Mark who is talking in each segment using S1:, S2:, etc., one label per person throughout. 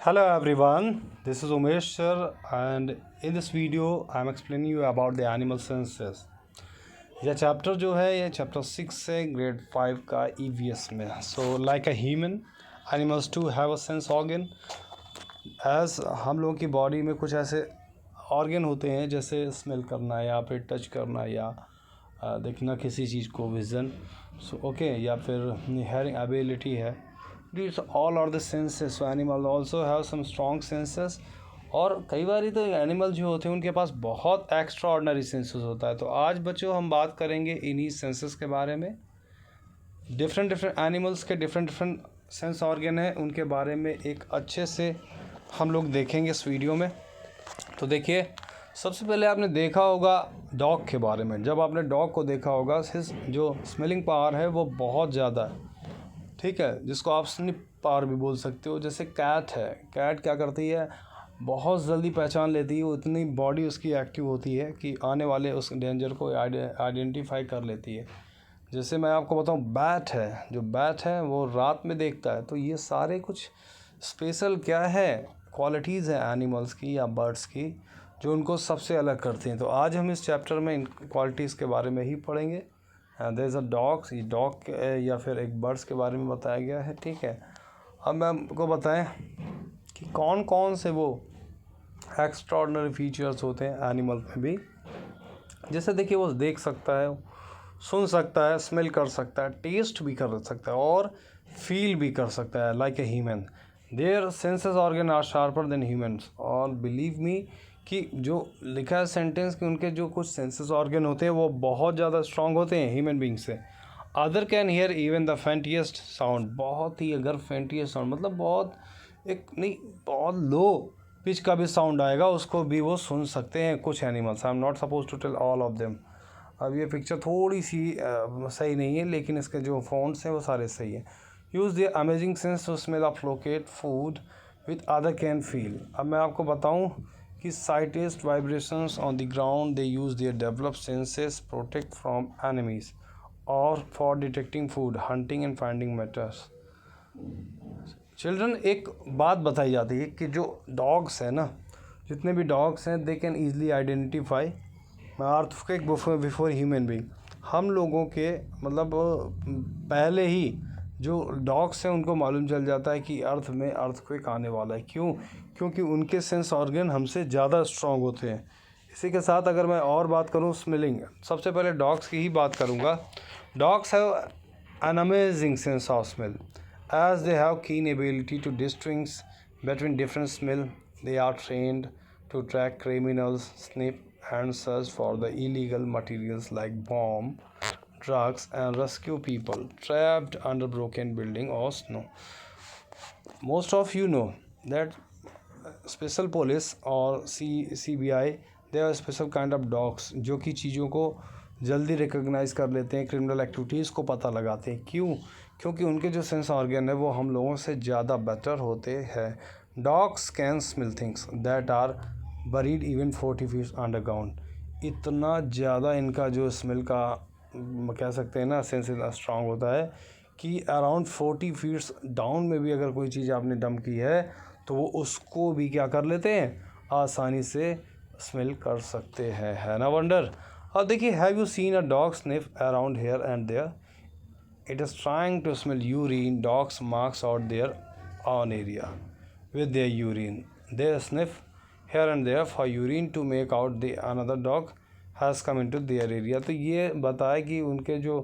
S1: Hello everyone, this is Umesh sir, and in this video I am explaining you about the animal senses. यह chapter जो है ये chapter 6 है grade 5 का EVS में. So like a human animals to have a sense organ. As हम लोगों की बॉडी में कुछ ऐसे ऑर्गन होते हैं जैसे स्मेल करना या फिर टच करना या देखना किसी चीज़ को, विज़न, सो ओके, या फिर हेयरिंग एबिलिटी है. These all are the senses. So animal also have some strong senses. और कई बार तो एनिमल जो होते हैं उनके पास बहुत एक्स्ट्रा ऑर्डनरी सेंसेस होता है. तो आज बच्चों हम बात करेंगे इन्हीं सेंसेस के बारे में. डिफरेंट एनिमल्स के डिफरेंट सेंस ऑर्गन है, उनके बारे में एक अच्छे से हम लोग देखेंगे इस वीडियो में. तो देखिए, सबसे पहले आपने देखा होगा डॉग के बारे में. जब आपने डॉग को देखा होगा, जो स्मेलिंग पावर है वो बहुत ज़्यादा है, ठीक है, जिसको आप स्निप पावर भी बोल सकते हो. जैसे कैट है, कैट क्या करती है, बहुत जल्दी पहचान लेती है, वो इतनी बॉडी उसकी एक्टिव होती है कि आने वाले उस डेंजर को आइडेंटिफाई कर लेती है. जैसे मैं आपको बताऊं, बैट है, जो बैट है वो रात में देखता है. तो ये सारे कुछ स्पेशल क्या है, क्वालिटीज़ हैं एनिमल्स की या बर्ड्स की, जो उनको सबसे अलग करती हैं. तो आज हम इस चैप्टर में इन क्वालिटीज़ के बारे में ही पढ़ेंगे. देयर इज़ अ डॉग्स, ये डॉग या फिर एक बर्ड्स के बारे में बताया गया है, ठीक है. अब मैं आपको बताएं कि कौन कौन से वो एक्स्ट्राऑर्डिनरी फीचर्स होते हैं एनिमल में भी. जैसे देखिए, वो देख सकता है, सुन सकता है, स्मेल कर सकता है, टेस्ट भी कर सकता है और फील भी कर सकता है, like a human. Their senses organ are sharper than humans. और बिलीव मी कि जो लिखा है सेंटेंस कि उनके जो कुछ सेंसेस ऑर्गन होते हैं वो बहुत ज़्यादा स्ट्रांग होते हैं ह्यूमन बींग से. Other can hear even the faintest sound. बहुत ही, अगर फेंटिएस्ट साउंड मतलब बहुत एक नहीं, बहुत लो पिच का भी साउंड आएगा, उसको भी वो सुन सकते हैं कुछ एनिमल्स. I am not suppose to tell all of them. अब ये पिक्चर थोड़ी सी सही नहीं है, लेकिन इसके जो फ़ॉन्ट्स हैं वो सारे सही हैं. Use the amazing sense to smell of locate food with other can feel. अब मैं आपको बताऊं कि slightest vibrations on the ground, they use their develop senses protect from enemies और for detecting food, hunting and finding matters. Children, एक बात बताई जाती है कि जो डॉग्स हैं ना, जितने भी डॉग्स हैं, they can easily identify earthquake before human being. हम लोगों के मतलब पहले ही जो डॉग्स हैं उनको मालूम चल जाता है कि अर्थ में अर्थक्वेक आने वाला है. क्यों? क्योंकि उनके सेंस ऑर्गन हमसे ज़्यादा स्ट्रॉन्ग होते हैं. इसी के साथ अगर मैं और बात करूं स्मेलिंग, सबसे पहले डॉग्स की ही बात करूंगा. Dogs have an amazing sense of smell as they have keen ability to distinguish between different smell. They are trained to track criminals, sniff and search for the illegal materials like bomb, drugs, and rescue people trapped under broken building or snow. Most of you know that special police or CBI, they are special kind of dogs जो कि चीज़ों को जल्दी recognise कर लेते हैं, criminal activities को पता लगाते हैं. क्यों? क्योंकि उनके जो सेंस ऑर्गन है वो हम लोगों से ज़्यादा बेटर होते हैं. Dogs can smell things that are buried even 40 feet underground. इतना ज़्यादा इनका जो स्मेल का कह सकते हैं ना, सेंस इतना स्ट्रांग होता है कि अराउंड 40 फीट्स डाउन में भी अगर कोई चीज़ आपने डंप की है तो वो उसको भी क्या कर लेते हैं, आसानी से स्मेल कर सकते हैं. है ना वंडर. और देखिए, have you seen a dog sniff around here and there. It is trying to smell urine. Dogs marks out their own area with their urine. They sniff here and there for urine to make out the another dog has come into their area. तो ये बताया कि उनके जो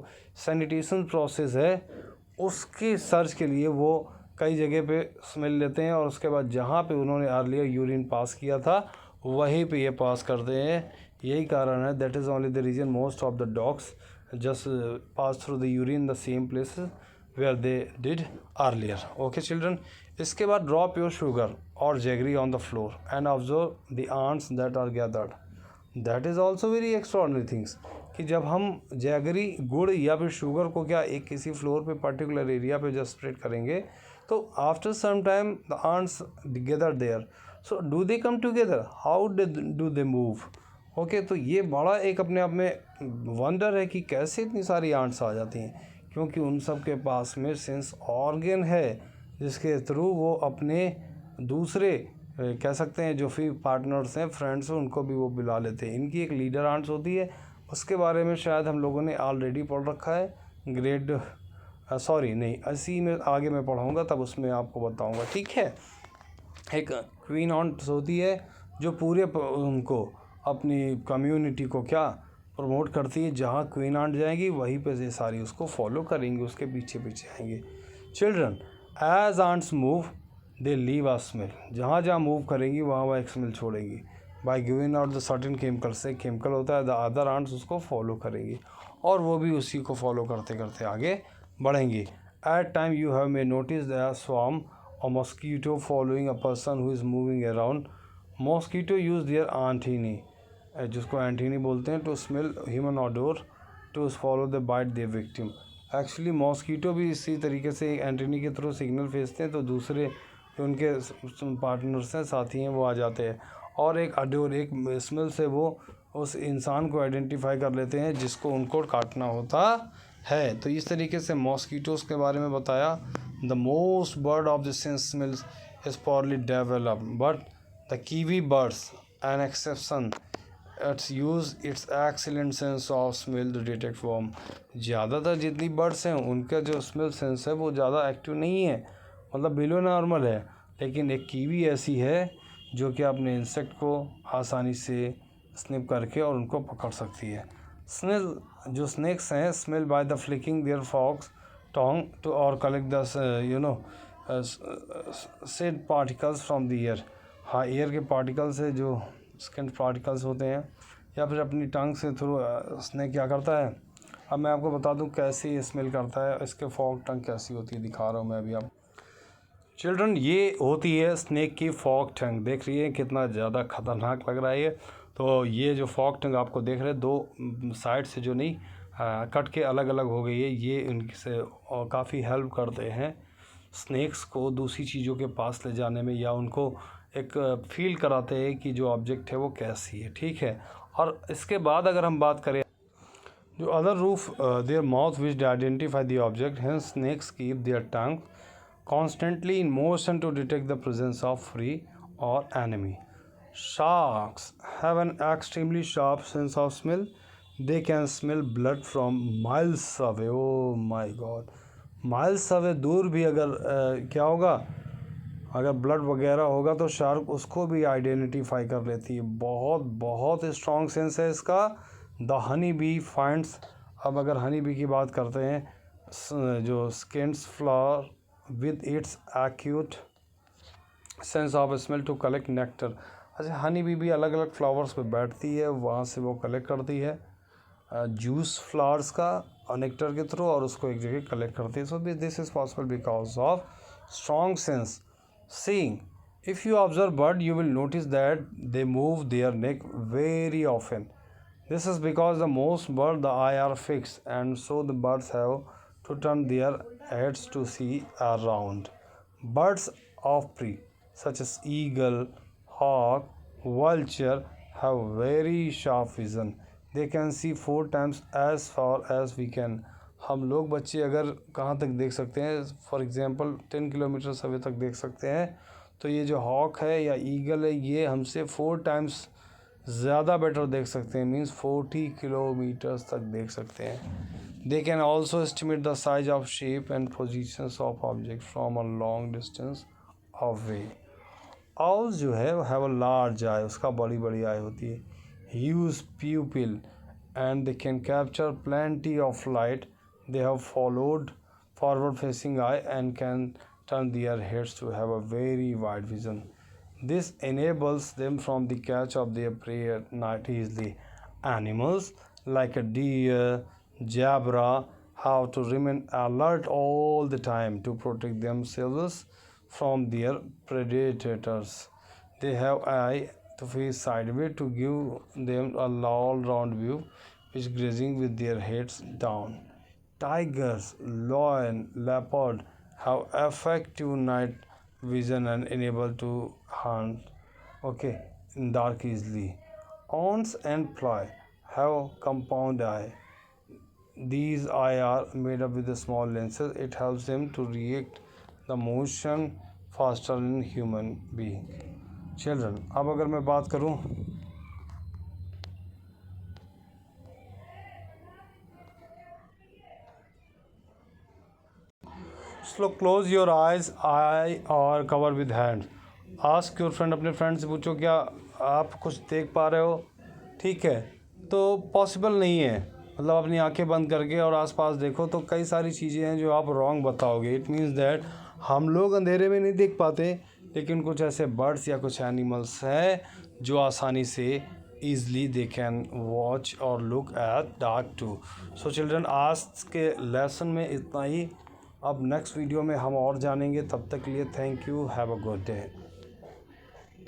S1: sanitation process है उसकी search के लिए वो कई जगह पे स्मेल लेते हैं और उसके बाद जहाँ पे उन्होंने अर्लियर यूरिन पास किया था वहीं पे ये पास करते हैं. यही कारण है, that is only the reason most of the dogs just pass through the urine the same places where they did earlier. Okay children, इसके बाद drop your sugar or jaggery on the floor and observe the ants that are gathered. That is also very extraordinary things कि जब हम jaggery, गुड़ या फिर sugar को क्या एक किसी फ्लोर पे पर्टिकुलर एरिया पे जब स्प्रेड करेंगे तो after some time the ants gather there. So do they come together, how do they move. Okay, तो ये बड़ा एक अपने आप में वंडर है कि कैसे इतनी सारी आंट्स आ जाती हैं. क्योंकि उन सब के पास में सेंस ऑर्गन है जिसके थ्रू वो अपने दूसरे कह सकते हैं जो भी पार्टनर्स हैं, फ्रेंड्स हैं, उनको भी वो बुला लेते हैं। इनकी एक लीडर आंट्स होती है, उसके बारे में शायद हम लोगों ने ऑलरेडी पढ़ रखा है ग्रेड सॉरी नहीं, इसी में आगे मैं पढ़ाऊँगा तब उसमें आपको बताऊँगा, ठीक है। एक क्वीन आंट्स होती है जो पूरे उनको अपनी कम्युनिटी को क्या प्रमोट करती है। जहाँ क्वीन आंट जाएंगी वहीं पे ये सारी उसको फॉलो करेंगे, उसके पीछे पीछे आएंगे। Children, as ants move they leave a smell. जहाँ जहाँ मूव करेंगी वहाँ वहाँ एक स्मेल छोड़ेंगी। By giving out the certain chemical, से केमिकल होता है, द अदर आंट्स उसको फॉलो करेंगी और वो भी उसी को फॉलो करते करते आगे बढ़ेंगी। At time you have may notice the swarm or mosquito following a person who is moving around. Mosquito use their antennae, जिसको एंटीनी बोलते हैं, to smell human odour to follow the bite their victim. Actually mosquito भी इसी तरीके से antennae के through signal भेजते हैं, तो दूसरे जो उनके पार्टनर्स हैं, साथी हैं, वो आ जाते हैं और एक अडोर, एक स्मेल से वो उस इंसान को आइडेंटिफाई कर लेते हैं जिसको उनको काटना होता है। तो इस तरीके से मॉस्कीटोज़ के बारे में बताया। The most bird of the sense smells is poorly developed, but the kiwi birds, an exception, it's use its excellent sense of smell to detect worm. ज़्यादातर जितनी बर्ड्स हैं उनका जो स्मेल सेंस है वो ज़्यादा एक्टिव नहीं है, मतलब बिलो नॉर्मल है, लेकिन एक कीवी ऐसी है जो कि अपने इंसेक्ट को आसानी से स्निप करके और उनको पकड़ सकती है। स्नेल जो स्नेक्स हैं smell by the flicking their forks tongue to or collect the scent particles from the air। हाँ, एयर के पार्टिकल्स है जो स्किन पार्टिकल्स होते हैं, या फिर अपनी टंग से थ्रू स्नेक क्या करता है। अब मैं आपको बता दूं कैसे स्मेल करता है, इसके फॉग टंग कैसी होती है, दिखा रहा हूँ मैं अभी आप चिल्ड्रन। ये होती है स्नेक की फॉग टंग, देख रही है कितना ज़्यादा खतरनाक लग रहा है ये। तो ये जो फॉग टंग आपको देख रहे हैं, दो साइड से जो नहीं कट के अलग अलग हो गई है, ये इनसे काफ़ी हेल्प करते हैं स्नेक्स को दूसरी चीज़ों के पास ले जाने में, या उनको एक फील कराते हैं कि जो ऑब्जेक्ट है वो कैसी है, ठीक है। और इसके बाद अगर हम बात करें जो other roof their mouth which identify the object, hence snakes keep their tongue constantly in motion to detect the presence of prey or enemy. Sharks have an extremely sharp sense of smell. They can smell blood from miles away. Oh my god, miles away, दूर भी अगर क्या होगा, अगर blood वगैरह होगा तो shark उसको भी आइडेंटिफाई कर लेती है। बहुत बहुत स्ट्रॉन्ग सेंस है इसका। द हनी बी फाइंड्स, अब अगर हनी बी की बात करते हैं, जो skins flower with its acute sense of smell to collect nectar। अच्छा, हनी बी भी अलग अलग फ्लावर्स पे बैठती है, वहाँ से वो कलेक्ट करती है जूस फ्लावर्स का और नेक्टर के थ्रू, और उसको एक जगह कलेक्ट करती है। So this is possible because of strong sense seeing. If you observe bird you will notice that they move their neck very often. This is because the most bird the I R fix and so the birds have to turn their heads to see around. Birds of prey such as eagle, hawk, vulture have very sharp vision. They can see 4 times as far as we can. हम लोग बच्चे अगर कहाँ तक देख सकते हैं, for example 10 kilometre away तक देख सकते हैं, तो ये जो हॉक है या ईगल है ये हमसे 4 टाइम्स ज़्यादा बेटर देख सकते हैं, मीन्स 40 किलोमीटर्स तक देख सकते हैं। They can also estimate the size of shape and positions of objects from a long distance away. Owls जो है have a large eye, उसका बड़ी बड़ी आई होती है, huge pupil, and they can capture plenty of light. They have followed forward facing eye and can turn their heads to have a very wide vision. This enables them from the catch of their prey at night easily. Animals like a deer, zebra have to remain alert all the time to protect themselves from their predators. They have eye to face sideways to give them a all-round view, which grazing with their heads down. Tigers, lion, leopard have effective night vision and enable to hunt in dark easily. Ants and fly have compound eye. These eye are made up with the small lenses. It helps them to react the motion faster in human being children. अब अगर मैं बात करूं slow close your eyes I और cover with hand. Ask your friend, अपने friend से पूछो क्या आप कुछ देख पा रहे हो। ठीक है, तो पॉसिबल नहीं है, मतलब अपनी आंखें बंद करके और आसपास देखो तो कई सारी चीज़ें हैं जो आप रॉन्ग बताओगे। इट मीन्स दैट हम लोग अंधेरे में नहीं देख पाते, लेकिन कुछ ऐसे बर्ड्स या कुछ एनिमल्स हैं जो आसानी से ईजली दे कैन वॉच और look at dark too. So children, आज के लेसन में इतना ही। अब नेक्स्ट वीडियो में हम और जानेंगे। तब तक के लिए thank you, have a good day.